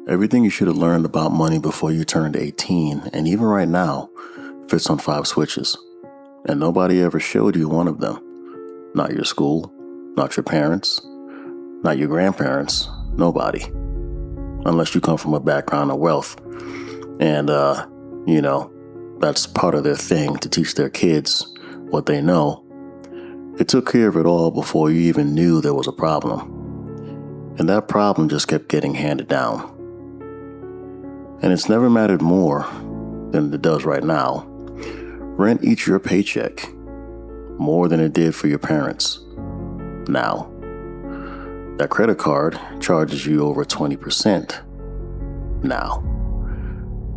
Everything you should have learned about money before you turned 18, and even right now, fits on 5 switches. And nobody ever showed you one of them. Not your school, not your parents, not your grandparents, nobody. Unless you come from a background of wealth. And, that's part of their thing, to teach their kids what they know. It took care of it all before you even knew there was a problem. And that problem just kept getting handed down. And it's never mattered more than it does right now. Rent eats your paycheck more than it did for your parents. Now, that credit card charges you over 20%. Now,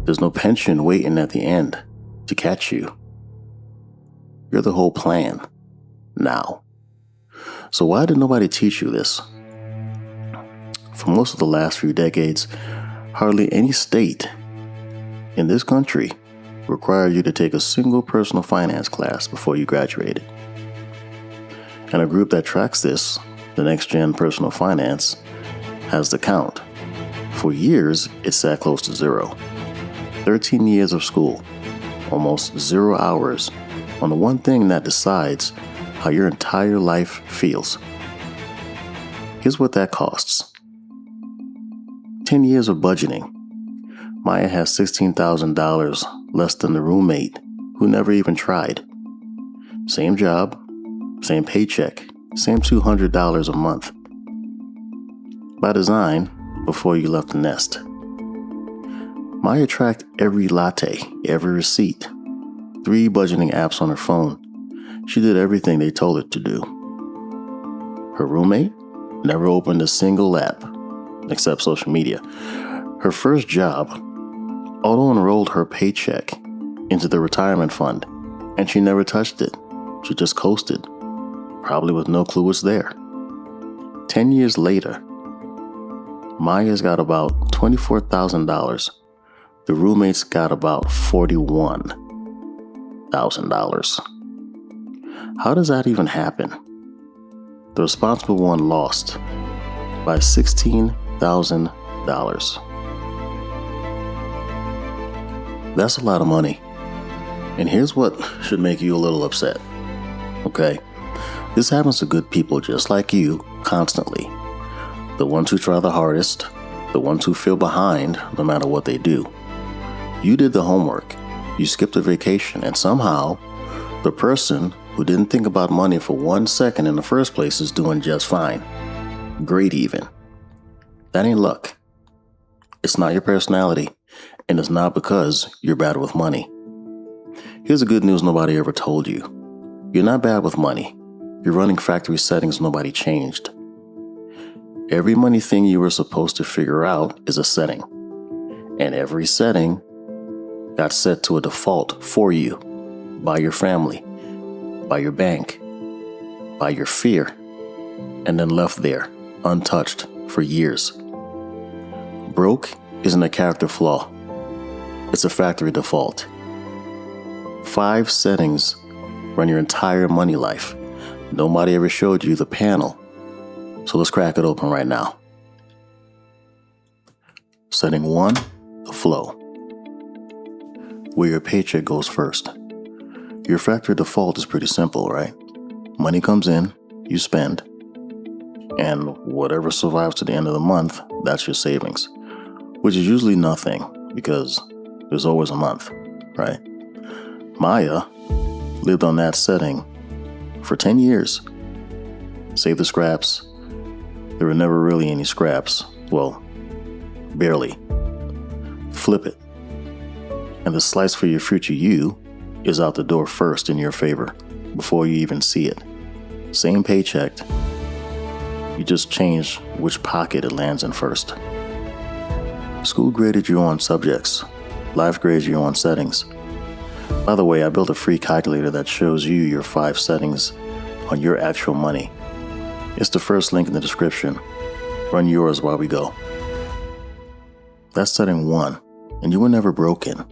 there's no pension waiting at the end to catch you. You're the whole plan. Now. So why did nobody teach you this? For most of the last few decades, hardly any state in this country required you to take a single personal finance class before you graduated. And a group that tracks this, the Next Gen Personal Finance, has the count. For years, it sat close to zero. 13 years of school, almost 0 hours on the one thing that decides how your entire life feels. Here's what that costs. 10 years of budgeting. Maya has $16,000 less than the roommate who never even tried. Same job, same paycheck, same $200 a month. By design, before you left the nest. Maya tracked every latte, every receipt, 3 budgeting apps on her phone. She did everything they told her to do. Her roommate never opened a single app, except social media. Her first job auto-enrolled her paycheck into the retirement fund, and she never touched it. She just coasted, probably with no clue it's there. 10 years later, Maya's got about $24,000. The roommate's got about $41,000. How does that even happen? The responsible one lost by $16,000. That's a lot of money. And here's what should make you a little upset. Okay? This happens to good people just like you constantly. The ones who try the hardest, the ones who feel behind no matter what they do. You did the homework. You skipped a vacation, and somehow the person who didn't think about money for 1 second in the first place is doing just fine. Great even. That ain't luck. It's not your personality, and it's not because you're bad with money. Here's the good news nobody ever told you. You're not bad with money. You're running factory settings nobody changed. Every money thing you were supposed to figure out is a setting. And every setting got set to a default for you, by your family, by your bank, by your fear, and then left there, untouched for years. Broke isn't a character flaw. It's a factory default. 5 settings run your entire money life. Nobody ever showed you the panel. So let's crack it open right now. Setting 1, the flow. Where your paycheck goes first. Your factory default is pretty simple, right? Money comes in, you spend, and whatever survives to the end of the month, that's your savings, which is usually nothing because there's always a month, right? Maya lived on that setting for 10 years. Save the scraps. There were never really any scraps. Well, barely. Flip it. And the slice for your future you is out the door first in your favor before you even see it. Same paycheck. You just change which pocket it lands in first. School graded you on subjects. Life grades you on settings. By the way, I built a free calculator that shows you your 5 settings on your actual money. It's the first link in the description. Run yours while we go. That's setting 1, and you were never broken.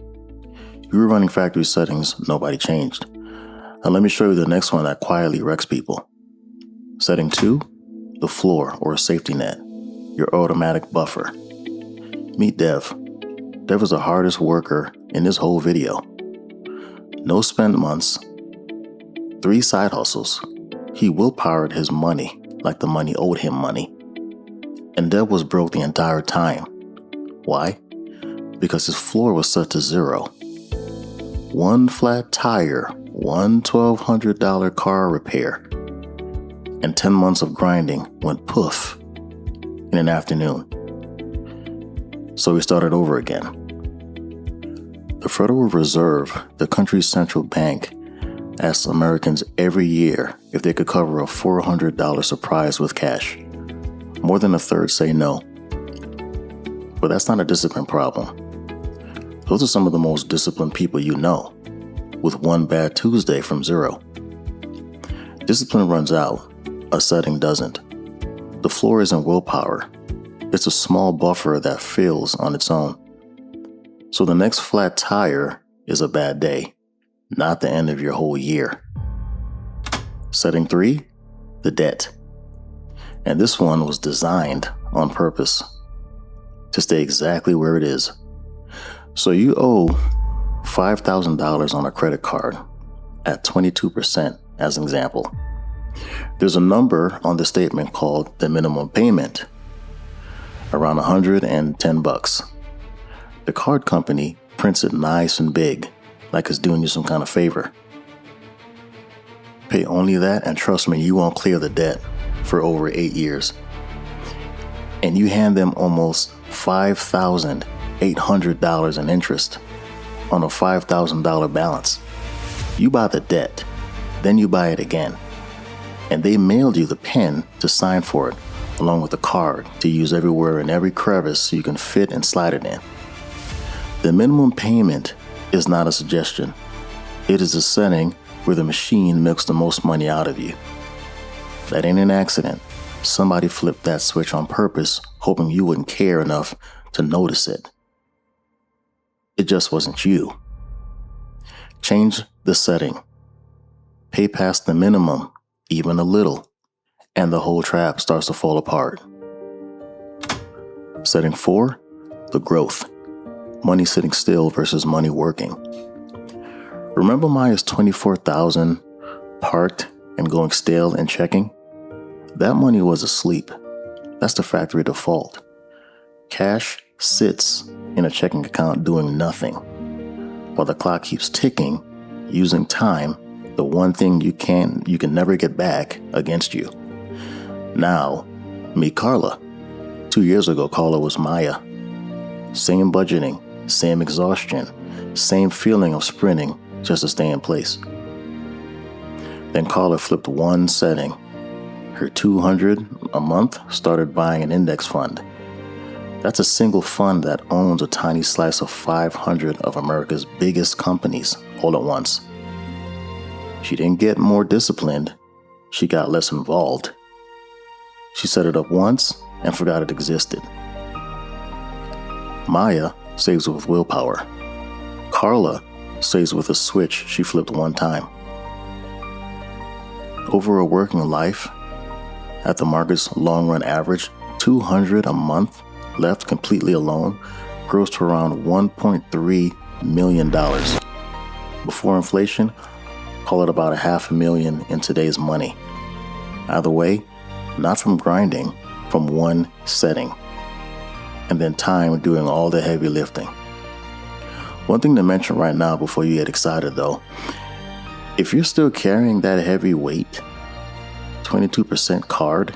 You were running factory settings nobody changed. Now let me show you the next one that quietly wrecks people. Setting 2, the floor or safety net, your automatic buffer. Meet Dev. Dev is the hardest worker in this whole video. No spend months, 3 side hustles. He willpowered his money like the money owed him money. And Dev was broke the entire time. Why? Because his floor was set to 0. One flat tire, one $1,200 car repair, and 10 months of grinding went poof in an afternoon. So he started over again. The Federal Reserve, the country's central bank, asks Americans every year if they could cover a $400 surprise with cash. More than a third say no. But that's not a discipline problem. Those are some of the most disciplined people you know, with one bad Tuesday from 0. Discipline runs out, a setting doesn't. The floor isn't willpower. It's a small buffer that fills on its own. So the next flat tire is a bad day, not the end of your whole year. Setting 3, the debt. And this one was designed on purpose to stay exactly where it is. So you owe $5,000 on a credit card at 22% as an example. There's a number on the statement called the minimum payment, around $110. The card company prints it nice and big, like it's doing you some kind of favor. Pay only that, and trust me, you won't clear the debt for over 8 years. And you hand them almost $5,800 in interest on a $5,000 balance. You buy the debt, then you buy it again. And they mailed you the pen to sign for it, along with the card to use everywhere in every crevice you can fit and slide it in. The minimum payment is not a suggestion. It is a setting where the machine milks the most money out of you. That ain't an accident. Somebody flipped that switch on purpose, hoping you wouldn't care enough to notice it. It just wasn't you. Change the setting. Pay past the minimum, even a little, and the whole trap starts to fall apart. Setting 4, the growth. Money sitting still versus money working. Remember Maya's $24,000 parked and going stale and checking? That money was asleep. That's the factory default. Cash sits in a checking account doing nothing, while the clock keeps ticking, using time, the one thing you can never get back, against you. Now, meet Carla. 2 years ago, Carla was Maya. Same budgeting, same exhaustion, same feeling of sprinting just to stay in place. Then Carla flipped one setting. Her $200 a month started buying an index fund. That's a single fund that owns a tiny slice of 500 of America's biggest companies all at once. She didn't get more disciplined, she got less involved. She set it up once and forgot it existed. Maya saves with willpower. Carla saves with a switch she flipped one time. Over a working life, at the market's long-run average, $200 a month left completely alone grows to around $1.3 million. Before inflation, call it about $500,000 in today's money. Either way, not from grinding, from one setting. And then time doing all the heavy lifting. One thing to mention right now before you get excited though, if you're still carrying that heavy weight, 22% card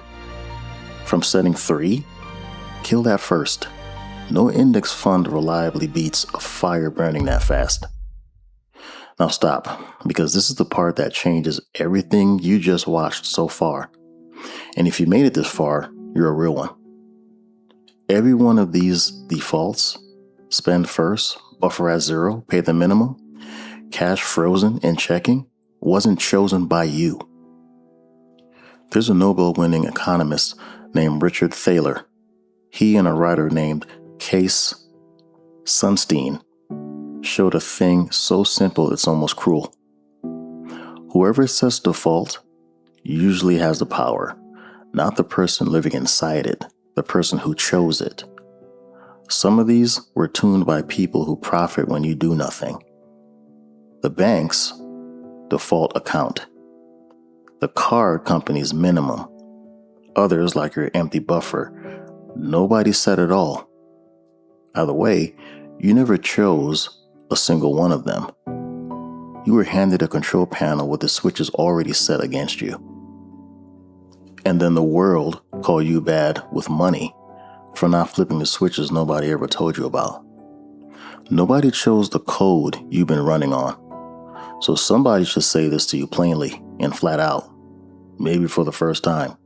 from setting 3, kill that first. No index fund reliably beats a fire burning that fast. Now stop, because this is the part that changes everything you just watched so far. And if you made it this far, you're a real one. Every one of these defaults, spend first, buffer at 0, pay the minimum, cash frozen and checking, wasn't chosen by you. There's a Nobel-winning economist named Richard Thaler. He and a writer named Case Sunstein showed a thing so simple it's almost cruel. Whoever sets default usually has the power, not the person living inside it, the person who chose it. Some of these were tuned by people who profit when you do nothing. The bank's default account. The card company's minimum. Others, like your empty buffer. Nobody set it all. Either way, you never chose a single one of them. You were handed a control panel with the switches already set against you. And then the world called you bad with money for not flipping the switches nobody ever told you about. Nobody chose the code you've been running on. So somebody should say this to you plainly and flat out, maybe for the first time.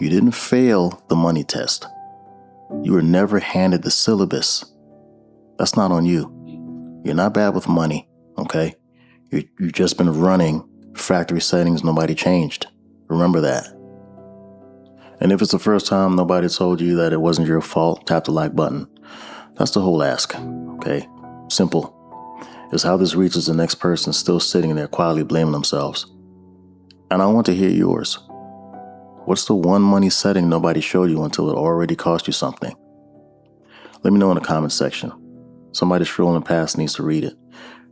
You didn't fail the money test. You were never handed the syllabus. That's not on you. You're not bad with money, okay? You've just been running factory settings nobody changed. Remember that. And if it's the first time nobody told you that it wasn't your fault, tap the like button. That's the whole ask, okay? Simple. It's how this reaches the next person still sitting there quietly blaming themselves. And I want to hear yours. What's the one money setting nobody showed you until it already cost you something? Let me know in the comment section. Somebody strolling past needs to read it.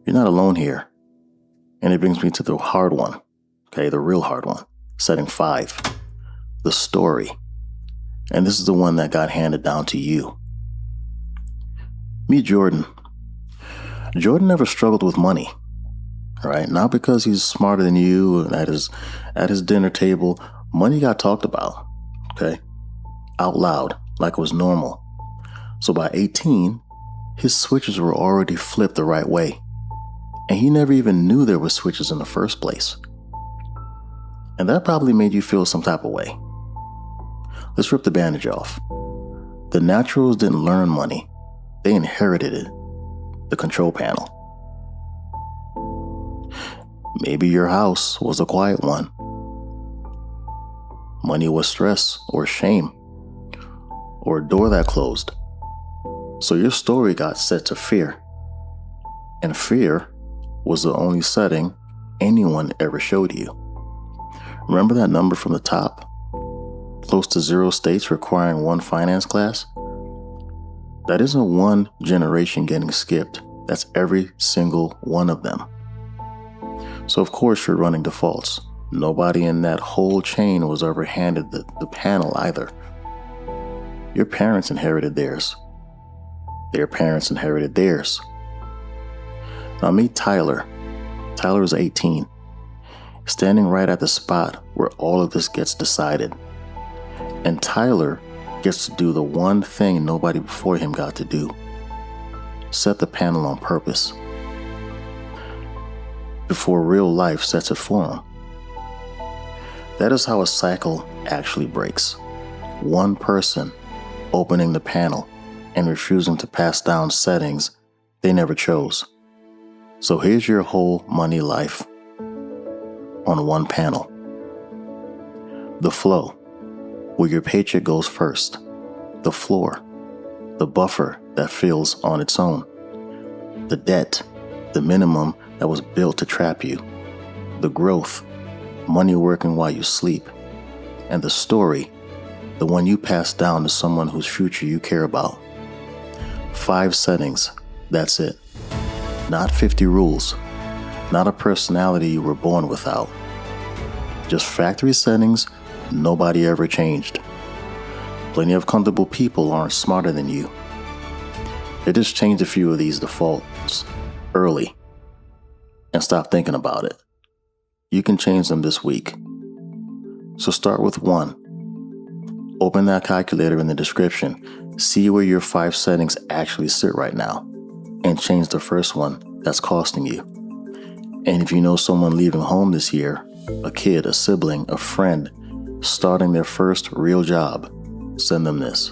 You're not alone here. And it brings me to the hard one, okay, the real hard one, setting 5, the story. And this is the one that got handed down to you. Meet Jordan. Jordan never struggled with money, right? Not because he's smarter than you. At his dinner table, money got talked about, okay, out loud, like it was normal. So by 18, his switches were already flipped the right way. And he never even knew there were switches in the first place. And that probably made you feel some type of way. Let's rip the bandage off. The Naturals didn't learn money. They inherited it, the control panel. Maybe your house was a quiet one. Money was stress or shame, or a door that closed. So your story got set to fear. And fear was the only setting anyone ever showed you. Remember that number from the top? Close to 0 states requiring 1 finance class? That isn't one generation getting skipped. That's every single one of them. So of course you're running defaults. Nobody in that whole chain was ever handed the panel either. Your parents inherited theirs. Their parents inherited theirs. Now meet Tyler. Tyler is 18, standing right at the spot where all of this gets decided. And Tyler gets to do the one thing nobody before him got to do. Set the panel on purpose. Before real life sets it for him. That is how a cycle actually breaks. One person opening the panel and refusing to pass down settings they never chose. So here's your whole money life on one panel. The flow, where your paycheck goes first. The floor, the buffer that fills on its own. The debt, the minimum that was built to trap you. The growth, money working while you sleep. And the story, the one you pass down to someone whose future you care about. 5 settings, that's it. Not 50 rules, not a personality you were born without. Just factory settings nobody ever changed. Plenty of comfortable people aren't smarter than you. They just changed a few of these defaults early and stop thinking about it. You can change them this week. So start with 1. Open that calculator in the description. See where your 5 settings actually sit right now. And change the first one that's costing you. And if you know someone leaving home this year, a kid, a sibling, a friend, starting their first real job, send them this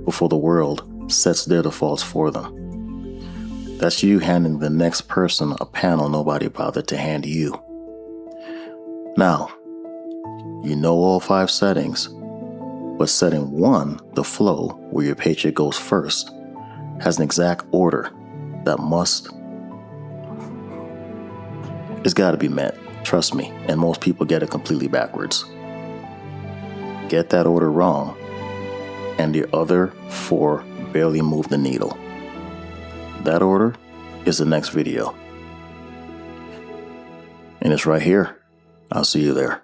before the world sets their defaults for them. That's you handing the next person a panel nobody bothered to hand you. Now, you know all 5 settings, but setting 1, the flow, where your paycheck goes first, has an exact order that it's got to be met, trust me, and most people get it completely backwards. Get that order wrong, and the other 4 barely move the needle. That order is the next video. And it's right here. I'll see you there.